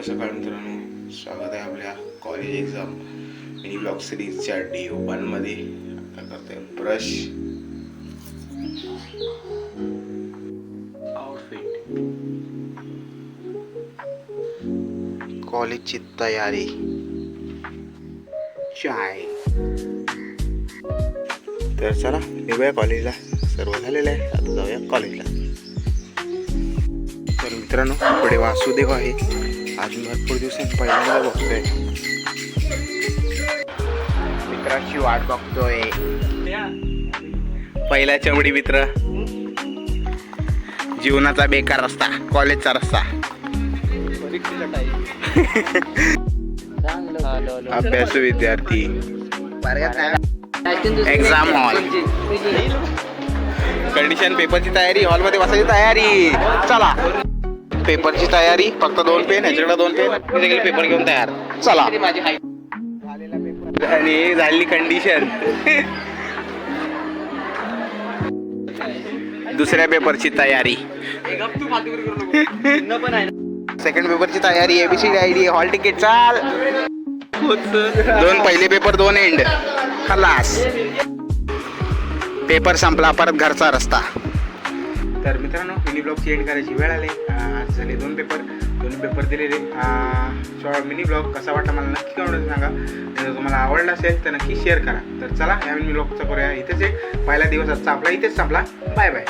सकाळ मित्रांनो, स्वागत आहे आपल्या कॉलेज एक्झाम मिनी ब्लॉग सिरीजच्या डे 1 मध्ये. आता करतोय ब्रश आउटफिट, कॉलेजची तयारी, चाय. तर चला निघूया कॉलेजला. सर्व झालेलं आहे, आता जाऊया कॉलेजला. तर मित्रांनो, पुढे वासुदेव आहे. आज भरपूर दिवसांनी पहिल्यांदा बघतोय, मित्राची वाट बघतोय. पहिला चमडी मित्र, जीवनाचा बेकार रस्ता, कॉलेजचा रस्ता. अभ्यासू विद्यार्थी, एक्झाम हॉल, कंडिशन, पेपरची तयारी, हॉलमध्ये बसायची तयारी. चला, पेपरची तयारी. फक्त 2 पेन, ह्याच्याकडे 2 पेन, सगळे पेपर घेऊन तयार. चला. आणि झाली कंडिशन. दुसऱ्या पेपरची तयारी, सेकंड पेपरची तयारी, एबीसी आयडी, हॉल तिकीट. चाल. 2 पहिले पेपर, 2 एंड. खलास. पेपर संपला, परत घरचा रस्ता. तर मित्रांनो, मिनी ब्लॉगची एंड करायची वेळ आली. आज झाले 2 पेपर, 2 पेपर दिलेले. मिनी ब्लॉग कसा वाटला मला नक्की कमेंटमध्ये सांगा. जर तुम्हाला आवडला असेल तर नक्की शेअर करा. तर चला, या मिनी ब्लॉगचा करूया इथेच एक. पहिला दिवस आजचा आपला इथेच संपला. Bye bye.